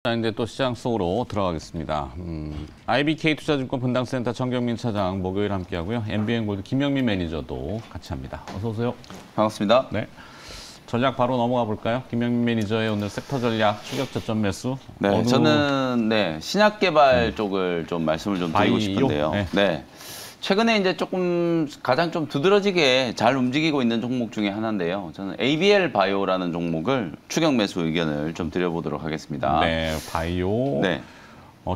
자, 이제 또 시장 속으로 들어가겠습니다. IBK 투자증권 분당센터 정경민 차장 목요일 함께하고요. MBN골드 김영민 매니저도 같이 합니다. 어서 오세요. 반갑습니다. 네. 전략 바로 넘어가 볼까요? 김영민 매니저의 오늘 섹터 전략 추격 저점 매수. 네, 저는 신약 개발 쪽을 좀 말씀을 좀 드리고 싶은데요. 네. 최근에 이제 조금 가장 좀 두드러지게 잘 움직이고 있는 종목 중에 하나인데요. 저는 ABL 바이오라는 종목을 추격 매수 의견을 좀 드려보도록 하겠습니다. 네, 바이오. 네.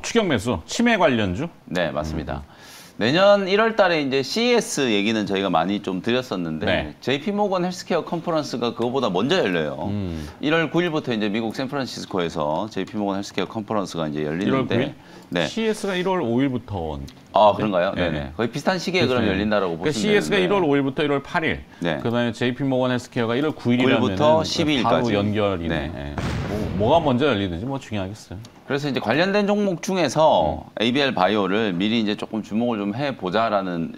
추격 매수, 치매 관련주? 네, 맞습니다. 내년 1월 달에 이제 CES 얘기는 저희가 많이 좀 드렸었는데, 네. JP모건 헬스케어 컨퍼런스가 그거보다 먼저 열려요. 1월 9일부터 이제 미국 샌프란시스코에서 JP모건 헬스케어 컨퍼런스가 이제 열리는데, 1월 9일? 네. CES가 1월 5일부터. 아, 그런가요? 네. 네네. 거의 비슷한 시기에 그럼 열린다라고 보시면 CES가 되는데. 1월 5일부터 1월 8일. 네. 그다음에 JP모건 헬스케어가 1월 9일이라면 9일부터 12일까지. 바로 연결이네. 네. 네. 뭐가 먼저 열리든지 뭐 중요하겠어요. 그래서 이제 관련된 종목 중에서 ABL 바이오를 미리 이제 조금 주목을 좀 해보자라는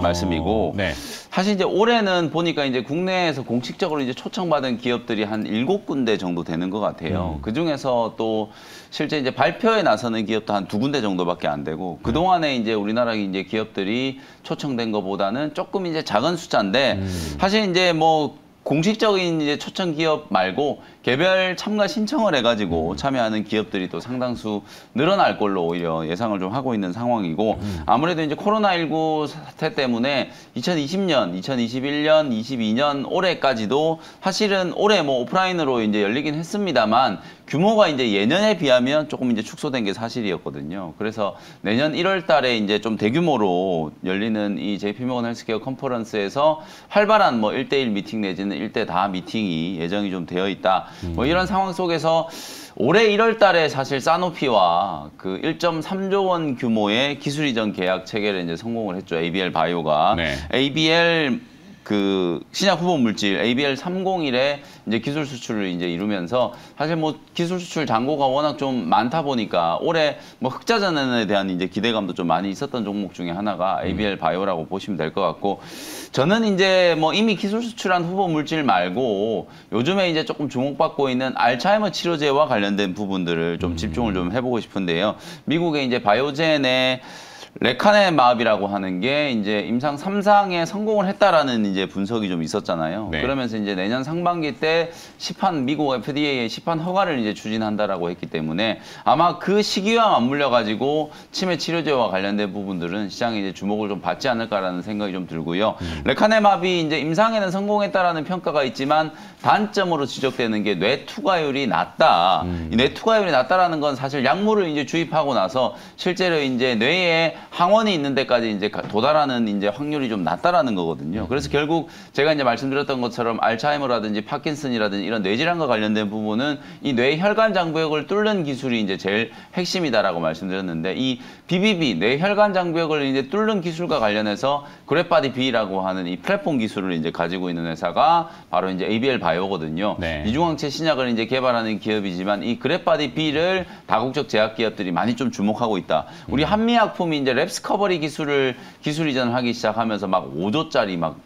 말씀이고, 네. 사실 이제 올해는 보니까 이제 국내에서 공식적으로 이제 초청받은 기업들이 한 7군데 정도 되는 것 같아요. 그 중에서 또 실제 이제 발표에 나서는 기업도 한 2군데 정도밖에 안 되고, 그동안에 이제 우리나라 이제 기업들이 초청된 것보다는 조금 이제 작은 숫자인데, 사실 이제 뭐 공식적인 이제 초청 기업 말고 개별 참가 신청을 해가지고 참여하는 기업들이 또 상당수 늘어날 걸로 오히려 예상을 좀 하고 있는 상황이고, 아무래도 이제 코로나19 사태 때문에 2020년, 2021년, 22년 올해까지도 사실은 올해 뭐 오프라인으로 이제 열리긴 했습니다만 규모가 이제 예년에 비하면 조금 이제 축소된 게 사실이었거든요. 그래서 내년 1월 달에 이제 좀 대규모로 열리는 이 JP모건 헬스케어 컨퍼런스에서 활발한 뭐 1대1 미팅 내지는 1대 다 미팅이 예정이 좀 되어 있다. 뭐 이런 상황 속에서 올해 1월 달에 사실 사노피와 그 1.3조 원 규모의 기술 이전 계약 체결에 이제 성공을 했죠. ABL 바이오가. 네. ABL 그 신약 후보 물질 ABL 301의 이제 기술 수출을 이제 이루면서 사실 뭐 기술 수출 잔고가 워낙 좀 많다 보니까 올해 뭐 흑자전환에 대한 이제 기대감도 좀 많이 있었던 종목 중에 하나가 ABL 바이오라고 보시면 될 것 같고, 저는 이제 뭐 이미 기술 수출한 후보 물질 말고 요즘에 이제 조금 주목받고 있는 알츠하이머 치료제와 관련된 부분들을 좀 집중을 좀 해보고 싶은데요. 미국의 이제 바이오젠의 레카네마비라고 하는 게 이제 임상 3상에 성공을 했다라는 이제 분석이 좀 있었잖아요. 네. 그러면서 이제 내년 상반기 때 시판, 미국 FDA의 시판 허가를 이제 추진한다라고 했기 때문에 아마 그 시기와 맞물려 가지고 치매 치료제와 관련된 부분들은 시장에 이제 주목을 좀 받지 않을까라는 생각이 좀 들고요. 레카네마비 이제 임상에는 성공했다라는 평가가 있지만 단점으로 지적되는 게 뇌 투과율이 낮다. 이 뇌 투과율이 낮다라는 건 사실 약물을 이제 주입하고 나서 실제로 이제 뇌에 항원이 있는 데까지 이제 도달하는 이제 확률이 좀 낮다라는 거거든요. 그래서 결국 제가 이제 말씀드렸던 것처럼 알츠하이머라든지 파킨슨이라든지 이런 뇌질환과 관련된 부분은 이 뇌혈관 장벽을 뚫는 기술이 이제 제일 핵심이다라고 말씀드렸는데, 이 BBB 뇌혈관 장벽을 이제 뚫는 기술과 관련해서 그래파디 B라고 하는 이 플랫폼 기술을 이제 가지고 있는 회사가 바로 이제 ABL 바이오거든요. 네. 이중항체 신약을 이제 개발하는 기업이지만 이 그래파디 B를 다국적 제약 기업들이 많이 좀 주목하고 있다. 우리 한미약품이 이제 랩스커버리 기술 이전을 하기 시작하면서 막 5조짜리 막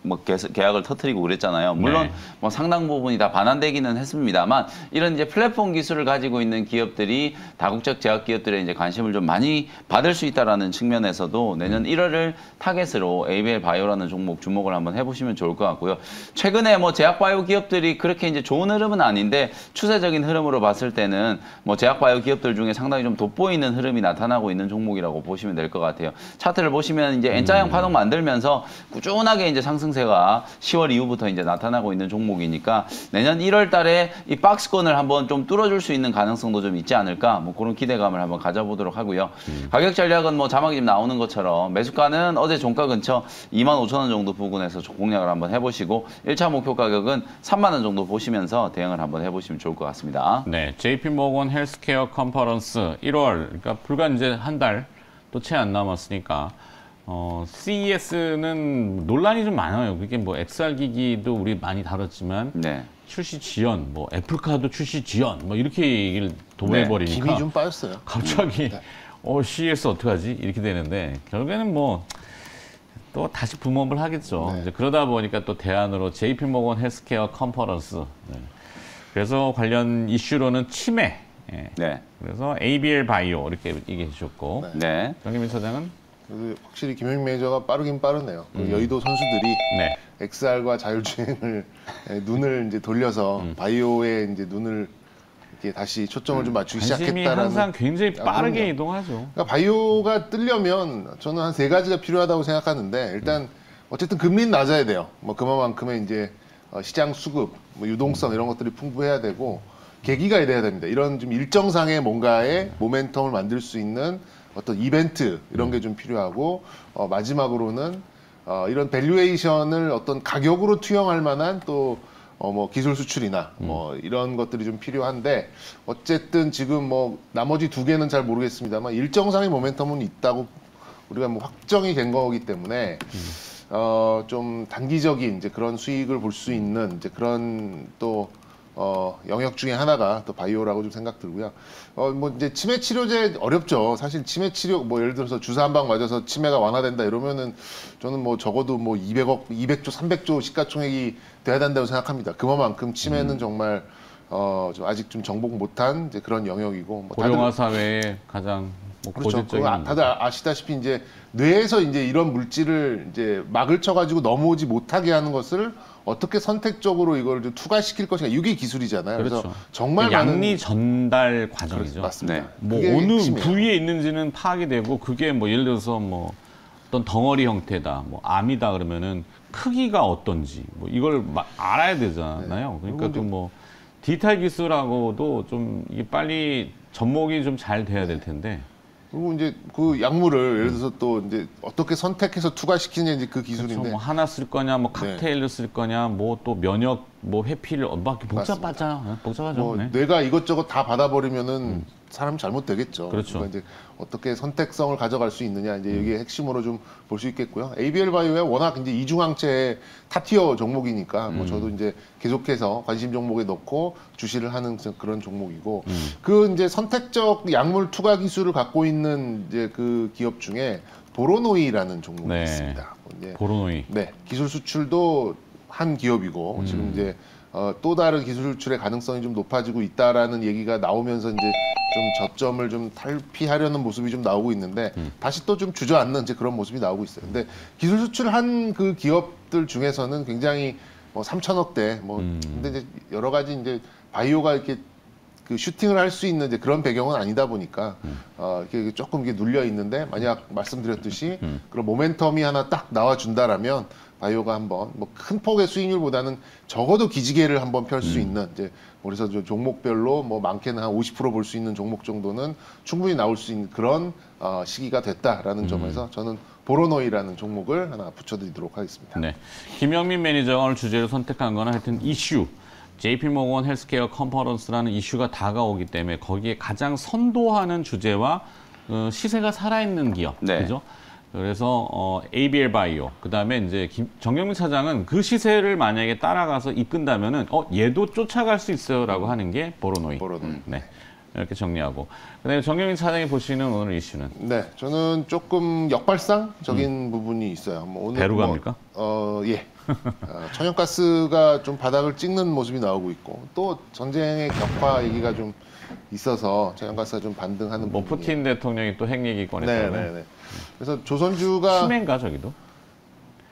계약을 터뜨리고 그랬잖아요. 물론 네. 뭐 상당 부분이 다 반환되기는 했습니다만, 이런 이제 플랫폼 기술을 가지고 있는 기업들이 다국적 제약 기업들의 이제 관심을 좀 많이 받을 수 있다라는 측면에서도 내년 1월을 타겟으로 ABL 바이오라는 종목 주목을 한번 해보시면 좋을 것 같고요. 최근에 뭐 제약 바이오 기업들이 그렇게 이제 좋은 흐름은 아닌데 추세적인 흐름으로 봤을 때는 뭐 제약 바이오 기업들 중에 상당히 좀 돋보이는 흐름이 나타나고 있는 종목이라고 보시면 될 것 같아요. 차트를 보시면 이제 N자형 파동 만들면서 꾸준하게 이제 상승세가 10월 이후부터 이제 나타나고 있는 종목이니까 내년 1월 달에 이 박스권을 한번 좀 뚫어줄 수 있는 가능성도 좀 있지 않을까, 뭐 그런 기대감을 한번 가져보도록 하고요. 가격 전략은 뭐 자막이 좀 나오는 것처럼 매수가는 어제 종가 근처 25,000원 정도 부근에서 공략을 한번 해보시고 1차 목표 가격은 3만 원 정도 보시면서 대응을 한번 해보시면 좋을 것 같습니다. 네, JP모건 헬스케어 컨퍼런스 1월, 그러니까 불과 이제 한 달 또 채 안 남았으니까 CES는 논란이 좀 많아요. 그게 뭐 XR 기기도 우리 많이 다뤘지만 네. 출시 지연, 뭐 애플카도 출시 지연, 뭐 이렇게 얘기를 도배해버리니까 김이 좀 빠졌어요. 갑자기 CES 어떡하지? 이렇게 되는데 결국에는 뭐 또 다시 붐업을 하겠죠. 네. 이제 그러다 보니까 또 대안으로 JP모건 헬스케어 컨퍼런스. 네. 그래서 관련 이슈로는 치매, 예. 네. 그래서 ABL 바이오 이렇게 얘기해 주셨고 네. 정경민 차장은 그래서 확실히 김영민 매니저가 빠르긴 빠르네요. 그 여의도 선수들이 네. XR과 자율주행을 눈을 이제 돌려서 바이오에 이제 눈을 이렇게 다시 초점을 좀 맞추기 관심이 시작했다라는. 항상 굉장히 빠르게 그럼요. 이동하죠. 그러니까 바이오가 뜨려면 저는 한 3가지가 필요하다고 생각하는데 일단 어쨌든 금리는 낮아야 돼요. 뭐 그만큼의 이제 시장 수급, 뭐 유동성 이런 것들이 풍부해야 되고 계기가 돼야 됩니다. 이런 좀 일정상의 뭔가의 모멘텀을 만들 수 있는 어떤 이벤트 이런 게 좀 필요하고 마지막으로는 이런 밸류에이션을 어떤 가격으로 투영할 만한 또 뭐 기술 수출이나 뭐 이런 것들이 좀 필요한데 어쨌든 지금 뭐 나머지 2개는 잘 모르겠습니다만 일정상의 모멘텀은 있다고 우리가 뭐 확정이 된 거기 때문에 좀 단기적인 이제 그런 수익을 볼 수 있는 이제 그런 또 영역 중에 하나가 또 바이오라고 좀 생각 들고요. 뭐 이제 치매 치료제 어렵죠. 사실 치매 치료 뭐 예를 들어서 주사 한 방 맞아서 치매가 완화된다 이러면은 저는 뭐 적어도 뭐 200억, 200조, 300조 시가총액이 돼야 된다고 생각합니다. 그만큼 치매는 정말 좀 아직 좀 정복 못한 이제 그런 영역이고 뭐 고령화 사회의 가장 뭐 그렇죠. 고질적인 다들 아시다시피 이제 뇌에서 이제 이런 물질을 이제 막을 쳐가지고 넘어오지 못하게 하는 것을 어떻게 선택적으로 이걸 좀 투과시킬 것인가 이게 기술이잖아요. 그래서 그렇죠. 정말 양리 전달 과정이죠. 맞습니다. 네. 뭐 그게 어느 핵심이에요. 부위에 있는지는 파악이 되고 그게 뭐 예를 들어서 뭐 어떤 덩어리 형태다, 뭐 암이다 그러면은 크기가 어떤지 뭐 이걸 알아야 되잖아요. 그러니까 또 뭐 디지털 기술하고도 좀 이게 빨리 접목이 좀 잘 돼야 될 텐데. 그리고 이제 그 약물을 예를 들어서 또 이제 어떻게 선택해서 투과시키느냐 이제 그 기술인데 그렇죠. 뭐 하나 쓸 거냐, 뭐 칵테일로 쓸 거냐, 뭐 또 면역, 뭐 회피를 막 복잡하죠. 뭐 네. 뇌가 이것저것 다 받아버리면은 사람이 잘못되겠죠. 그렇죠. 그러니까 이제 어떻게 선택성을 가져갈 수 있느냐 이제 이게 핵심으로 좀 볼 수 있겠고요. ABL 바이오에 워낙 이제 이중항체의 탑티어 종목이니까 뭐 저도 이제 계속해서 관심 종목에 넣고 주시를 하는 그런 종목이고 그 이제 선택적 약물 투과 기술을 갖고 있는 이제 그 기업 중에 보로노이라는 종목이 네. 있습니다. 이제 보로노이. 네, 기술 수출도 한 기업이고 지금 이제 또 다른 기술 수출의 가능성이 좀 높아지고 있다라는 얘기가 나오면서 이제 좀 저점을 좀 탈피하려는 모습이 좀 나오고 있는데 다시 또 좀 주저앉는 이제 그런 모습이 나오고 있어요. 근데 기술 수출한 그 기업들 중에서는 굉장히 뭐 3천억대 뭐 근데 이제 여러 가지 이제 바이오가 이렇게 그 슈팅을 할 수 있는 이제 그런 배경은 아니다 보니까 이렇게 조금 이게 눌려 있는데 만약 말씀드렸듯이 그런 모멘텀이 하나 딱 나와 준다라면 바이오가 한번 뭐 큰 폭의 수익률보다는 적어도 기지개를 한번 펼 수 있는 이제 그래서 종목별로 뭐 많게는 한 50% 볼 수 있는 종목 정도는 충분히 나올 수 있는 그런 시기가 됐다라는 점에서 저는 보로노이라는 종목을 하나 붙여드리도록 하겠습니다. 네. 김영민 매니저가 오늘 주제로 선택한 거는 하여튼 이슈. JP모건 헬스케어 컨퍼런스라는 이슈가 다가오기 때문에 거기에 가장 선도하는 주제와 시세가 살아있는 기업, 네. 그죠? 그래서 ABL 바이오, 그다음에 이제 정경민 차장은 그 시세를 만약에 따라가서 이끈다면은 얘도 쫓아갈 수 있어요라고 하는 게 보로노이. 보로노이. 네. 이렇게 정리하고. 그다음에 정경민 차장이 보시는 오늘 이슈는 네, 저는 조금 역발상적인 부분이 있어요. 뭐 오늘 배로 뭐, 갑니까? 예. 천연가스가 좀 바닥을 찍는 모습이 나오고 있고 또 전쟁의 격화 얘기가 좀 있어서 천연가스가 좀 반등하는 뭐 부분이. 푸틴 대통령이 또 핵 얘기 꺼냈다고. 네. 그래서 조선주가 치매인가 저기도?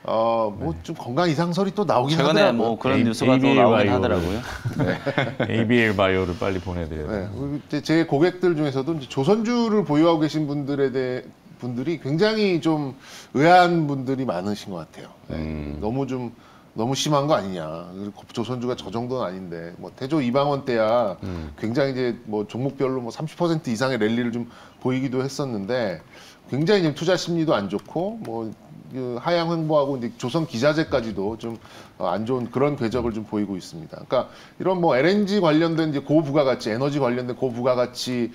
뭐 좀 건강 이상설이 또 나오긴 최근에 하더라고요. 뭐 그런 뉴스가 또 ABL 나오긴 바이오를. 하더라고요. ABL 바이오를 빨리 보내드려야 돼요. 네, 그리고 이제 제 고객들 중에서도 이제 조선주를 보유하고 계신 분들이 굉장히 좀 의아한 분들이 많으신 것 같아요. 네, 너무 심한 거 아니냐. 조선주가 저 정도는 아닌데 뭐 태조 이방원 때야 굉장히 이제 뭐 종목별로 뭐 30% 이상의 랠리를 좀 보이기도 했었는데 굉장히 지금 투자 심리도 안 좋고 뭐 그 하향 횡보하고 이제 조선 기자재까지도 좀 안 좋은 그런 궤적을 좀 보이고 있습니다. 그러니까 이런 뭐 LNG 관련된 이제 고부가가치, 에너지 관련된 고부가가치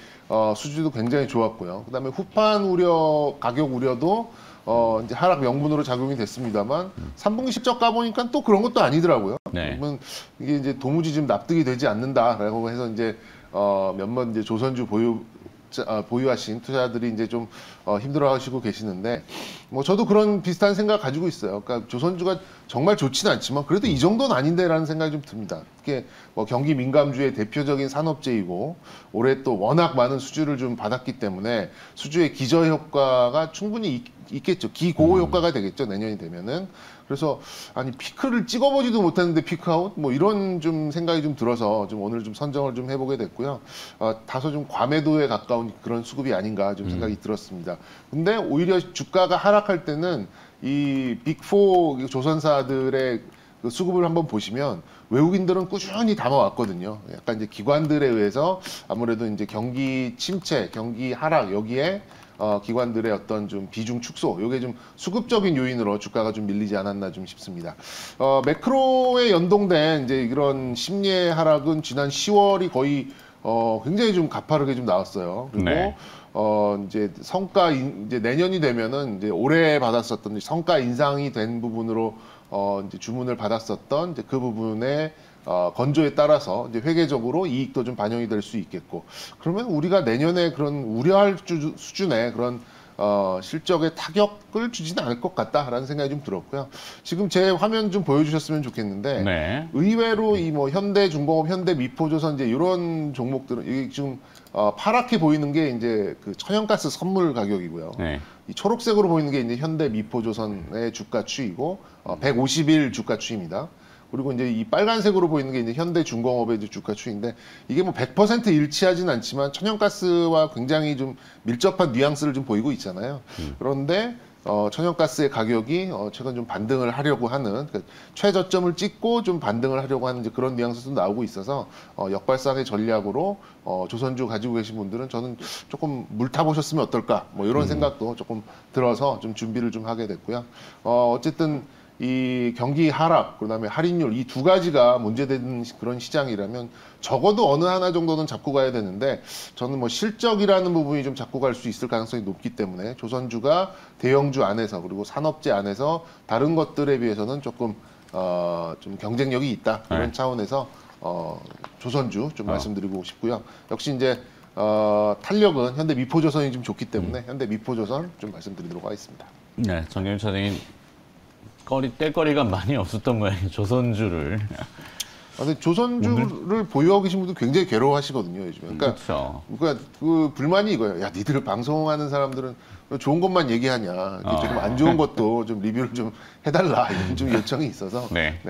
수주도 굉장히 좋았고요. 그다음에 후판 우려, 가격 우려도 이제 하락 명분으로 작용이 됐습니다만 3분기 실적 까보니까 또 그런 것도 아니더라고요. 네. 그러면 이게 이제 도무지 좀 납득이 되지 않는다라고 해서 이제 몇몇 이제 조선주 보유 보유하신 투자자들이 이제 좀 힘들어하시고 계시는데 뭐 저도 그런 비슷한 생각 가지고 있어요. 그러니까 조선주가 정말 좋지는 않지만 그래도 이 정도는 아닌데라는 생각이 좀 듭니다. 이게 뭐 경기 민감주의 대표적인 산업재이고 올해 또 워낙 많은 수주를 좀 받았기 때문에 수주의 기저 효과가 충분히 있겠죠. 기고호 효과가 되겠죠. 내년이 되면은. 그래서 아니 피크를 찍어보지도 못했는데 피크아웃 뭐 이런 좀 생각이 좀 들어서 좀 오늘 좀 선정을 좀 해보게 됐고요. 다소 좀 과매도에 가까운 그런 수급이 아닌가 좀 생각이 들었습니다. 근데 오히려 주가가 하락할 때는 이 빅4 조선사들의 그 수급을 한번 보시면 외국인들은 꾸준히 담아왔거든요. 약간 이제 기관들에 의해서 아무래도 이제 경기 침체, 경기 하락 여기에 기관들의 어떤 좀 비중 축소, 요게 좀 수급적인 요인으로 주가가 좀 밀리지 않았나 좀 싶습니다. 매크로에 연동된 이제 이런 심리의 하락은 지난 10월이 거의 굉장히 좀 가파르게 좀 나왔어요. 그리고 네. 이제 성과 이제 내년이 되면은 이제 올해 받았었던 성과 인상이 된 부분으로 이제 주문을 받았었던 이제 그 부분에 건조에 따라서 이제 회계적으로 이익도 좀 반영이 될 수 있겠고 그러면 우리가 내년에 그런 우려할 수준의 그런 실적에 타격을 주지는 않을 것 같다라는 생각이 좀 들었고요. 지금 제 화면 좀 보여주셨으면 좋겠는데 네. 의외로 이 뭐 현대중공업, 현대미포조선 이제 이런 종목들은 이게 지금 파랗게 보이는 게 이제 그 천연가스 선물 가격이고요. 네. 이 초록색으로 보이는 게 이제 현대미포조선의 주가 추이고 150일 주가 추이입니다. 그리고 이제 이 빨간색으로 보이는 게 이제 현대중공업의 이제 주가 추이인데 이게 뭐 100% 일치하진 않지만 천연가스와 굉장히 좀 밀접한 뉘앙스를 좀 보이고 있잖아요. 그런데 천연가스의 가격이 최근 좀 반등을 하려고 하는 그러니까 최저점을 찍고 좀 반등을 하려고 하는 이제 그런 뉘앙스도 나오고 있어서 역발상의 전략으로 조선주 가지고 계신 분들은 저는 조금 물 타보셨으면 어떨까 뭐 이런 생각도 조금 들어서 좀 준비를 좀 하게 됐고요. 어쨌든 이 경기 하락, 그다음에 할인율 이 두 가지가 문제되는 그런 시장이라면 적어도 어느 하나 정도는 잡고 가야 되는데 저는 뭐 실적이라는 부분이 좀 잡고 갈 수 있을 가능성이 높기 때문에 조선주가 대형주 안에서 그리고 산업재 안에서 다른 것들에 비해서는 조금 좀 경쟁력이 있다 이런 네. 차원에서 조선주 좀 말씀드리고 싶고요. 역시 이제 탄력은 현대미포조선이 좀 좋기 때문에 현대미포조선 좀 말씀드리도록 하겠습니다. 네, 정경윤 차장님 뗄거리가 많이 없었던 모양이에요. 조선주를. 근데 조선주를 보유하고 계신 분들 굉장히 괴로워하시거든요, 요즘에. 그렇죠. 그러니까 그 불만이 이거예요. 야, 니들 방송하는 사람들은 좋은 것만 얘기하냐. 좀 안 좋은 것도 좀 리뷰를 좀 해달라. 이런 좀 요청이 있어서. 네.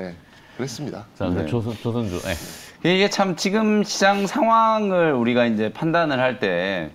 그랬습니다. 자, 네. 조선주. 네. 이게 참 지금 시장 상황을 우리가 이제 판단을 할 때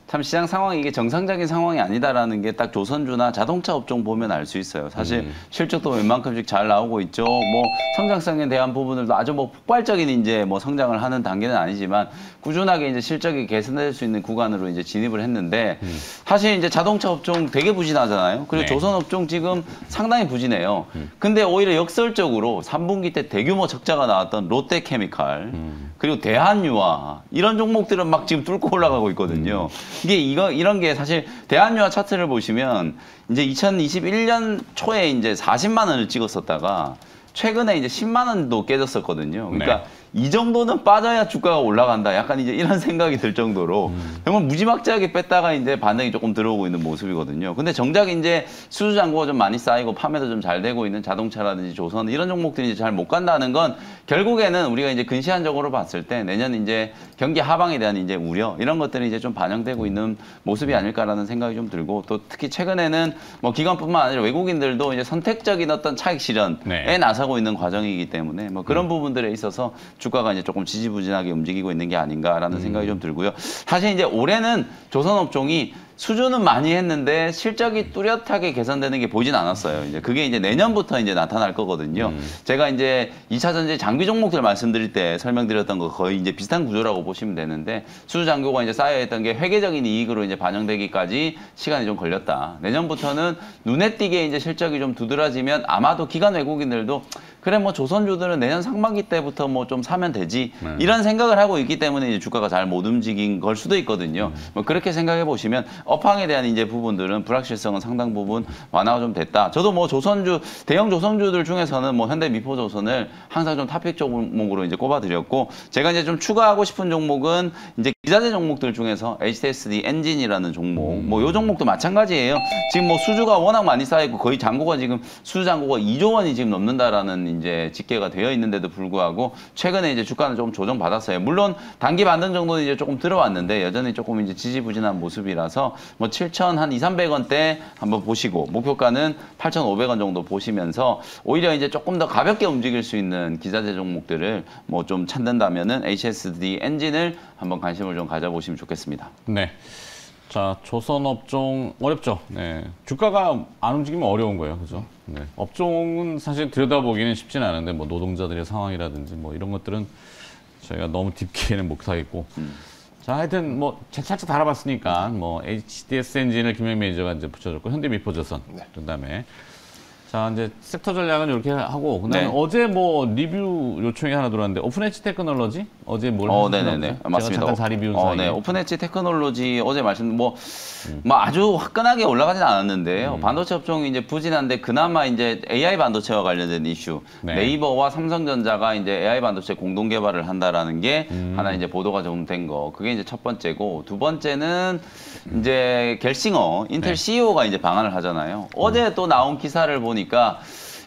참 시장 상황이 이게 정상적인 상황이 아니다라는 게 딱 조선주나 자동차 업종 보면 알 수 있어요. 사실 실적도 웬만큼씩 잘 나오고 있죠. 뭐 성장성에 대한 부분들도 아주 뭐 폭발적인 이제 뭐 성장을 하는 단계는 아니지만 꾸준하게 이제 실적이 개선될 수 있는 구간으로 이제 진입을 했는데 사실 이제 자동차 업종 되게 부진하잖아요. 그리고 네. 조선 업종 지금 상당히 부진해요. 근데 오히려 역설적으로 3분기 때 대규모 적자가 나왔던 롯데케미칼 그리고 대한유화 이런 종목들은 막 지금 뚫고 올라가고 있거든요. 이게 이런 게 사실 대한유화 차트를 보시면 이제 2021년 초에 이제 40만 원을 찍었었다가 최근에 이제 10만 원도 깨졌었거든요. 그러니까 네. 이 정도는 빠져야 주가가 올라간다. 약간 이제 이런 생각이 들 정도로 정말 무지막지하게 뺐다가 이제 반등이 조금 들어오고 있는 모습이거든요. 근데 정작 이제 수주 잔고가 좀 많이 쌓이고 판매도 좀 잘 되고 있는 자동차라든지 조선 이런 종목들이 이제 잘 못 간다는 건 결국에는 우리가 이제 근시안적으로 봤을 때 내년 이제 경기 하방에 대한 이제 우려 이런 것들이 이제 좀 반영되고 있는 모습이 아닐까라는 생각이 좀 들고 또 특히 최근에는 뭐 기관뿐만 아니라 외국인들도 이제 선택적인 어떤 차익 실현에 네. 나서고 있는 과정이기 때문에 뭐 그런 부분들에 있어서 주가가 이제 조금 지지부진하게 움직이고 있는 게 아닌가라는 생각이 좀 들고요. 사실 이제 올해는 조선업종이 수주는 많이 했는데 실적이 뚜렷하게 개선되는 게 보이진 않았어요. 이제 그게 이제 내년부터 이제 나타날 거거든요. 제가 이제 2차 전지 장비 종목들 말씀드릴 때 설명드렸던 거 거의 이제 비슷한 구조라고 보시면 되는데 수주 잔고가 이제 쌓여있던 게 회계적인 이익으로 이제 반영되기까지 시간이 좀 걸렸다. 내년부터는 눈에 띄게 이제 실적이 좀 두드러지면 아마도 기관 외국인들도 그래 뭐 조선주들은 내년 상반기 때부터 뭐 좀 사면 되지 네. 이런 생각을 하고 있기 때문에 이제 주가가 잘 못 움직인 걸 수도 있거든요. 뭐 그렇게 생각해 보시면 업황에 대한 이제 부분들은 불확실성은 상당 부분 완화가 좀 됐다. 저도 뭐 조선주 대형 조선주들 중에서는 뭐 현대미포조선을 항상 좀 탑픽 종목으로 이제 꼽아드렸고 제가 이제 좀 추가하고 싶은 종목은 이제 기자재 종목들 중에서 HTSD 엔진이라는 종목 뭐 요 종목도 마찬가지예요. 지금 뭐 수주가 워낙 많이 쌓이고 거의 잔고가 지금 수주 잔고가 2조 원이 지금 넘는다라는 이제 집계가 되어 있는데도 불구하고 최근에 이제 주가는 좀 조정받았어요. 물론 단기 반등 정도는 이제 조금 들어왔는데 여전히 조금 이제 지지부진한 모습이라서 뭐 7천 한 2,300원대 한번 보시고 목표가는 8,500원 정도 보시면서 오히려 이제 조금 더 가볍게 움직일 수 있는 기자재 종목들을 뭐 좀 찾는다면은 HSD 엔진을 한번 관심을 좀 가져보시면 좋겠습니다. 네. 자, 조선업종 어렵죠. 네. 주가가 안 움직이면 어려운 거예요. 그죠? 네. 업종은 사실 들여다보기는 쉽진 않은데 뭐 노동자들의 상황이라든지 뭐 이런 것들은 저희가 너무 딥게는 못하겠고. 자, 하여튼 뭐 살짝 달아봤으니까 뭐 HDS 엔진을 김영 매니저가 이제 붙여줬고 현대미포조선 그다음에 자 이제 섹터 전략은 이렇게 하고 그다음에 네. 어제 뭐 리뷰 요청이 하나 들어왔는데 오픈엣지 테크놀로지 어제 뭘 네네네 제가 맞습니다. 잠깐 자리 비운 사이에 네, 오픈엣지 테크놀로지 어제 말씀 뭐 아주 화끈하게 올라가진 않았는데요. 반도체 업종이 이제 부진한데 그나마 이제 AI 반도체와 관련된 이슈 네. 네이버와 삼성전자가 이제 AI 반도체 공동 개발을 한다라는 게 하나 이제 보도가 좀 된 거. 그게 이제 첫 번째고 두 번째는 이제 겔싱어 인텔 네. CEO가 이제 방한을 하잖아요. 어제 또 나온 기사를 보니까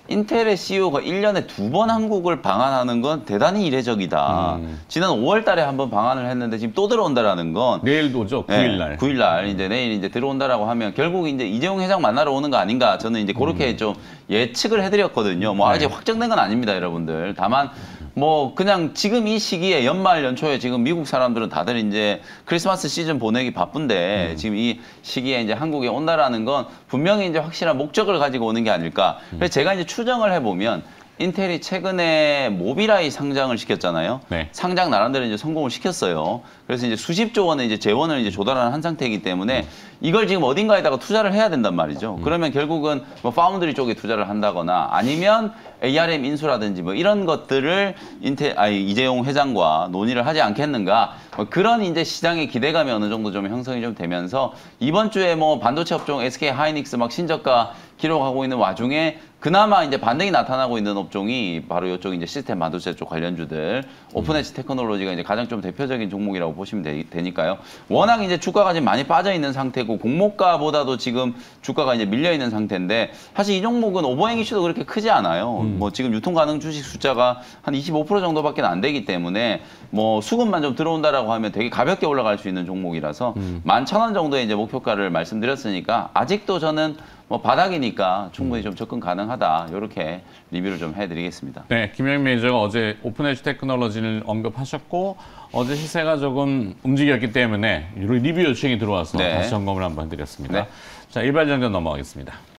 인텔의 CEO가 1년에 2번 한국을 방한하는 건 대단히 이례적이다. 지난 5월 달에 한번 방한을 했는데 지금 또 들어온다라는 건 내일도 오죠. 9일 날. 9일 날 이제 내일 이제 들어온다라고 하면 결국 이제 이재용 회장 만나러 오는 거 아닌가 저는 이제 그렇게 좀 예측을 해드렸거든요. 뭐 아직 확정된 건 아닙니다, 여러분들. 다만 뭐 그냥 지금 이 시기에 연말 연초에 지금 미국 사람들은 다들 이제 크리스마스 시즌 보내기 바쁜데 지금 이 시기에 이제 한국에 온다라는 건 분명히 이제 확실한 목적을 가지고 오는 게 아닐까. 그래서 제가 이제 추정을 해보면 인텔이 최근에 모비라이 상장을 시켰잖아요. 네. 상장 나름대로 이제 성공을 시켰어요. 그래서 이제 수십조 원의 이제 재원을 이제 조달하는 한 상태이기 때문에 이걸 지금 어딘가에다가 투자를 해야 된단 말이죠. 그러면 결국은 뭐 파운드리 쪽에 투자를 한다거나 아니면 ARM 인수라든지 뭐 이런 것들을 이재용 회장과 논의를 하지 않겠는가. 뭐 그런 이제 시장의 기대감이 어느 정도 좀 형성이 좀 되면서 이번 주에 뭐 반도체 업종 SK 하이닉스 막 신저가 기록하고 있는 와중에 그나마 이제 반등이 나타나고 있는 업종이 바로 이쪽 이제 시스템 반도체 쪽 관련주들 오픈엣지 테크놀로지가 이제 가장 좀 대표적인 종목이라고 보시면 되니까요. 워낙 이제 주가가 지금 많이 빠져 있는 상태고 공모가보다도 지금 주가가 이제 밀려 있는 상태인데 사실 이 종목은 오버행 이슈도 그렇게 크지 않아요. 뭐 지금 유통 가능 주식 숫자가 한 25% 정도밖에 안 되기 때문에 뭐 수급만 좀 들어온다라고 하면 되게 가볍게 올라갈 수 있는 종목이라서 11,000원 정도의 이제 목표가를 말씀드렸으니까 아직도 저는 뭐 바닥이니까 충분히 좀 접근 가능하다. 이렇게 리뷰를 좀 해드리겠습니다. 네, 김영 매니저가 어제 오픈엣지 테크놀로지를 언급하셨고 어제 시세가 조금 움직였기 때문에 리뷰 요청이 들어와서 네. 다시 점검을 한번 해드렸습니다. 네. 자, 일발장전 넘어가겠습니다.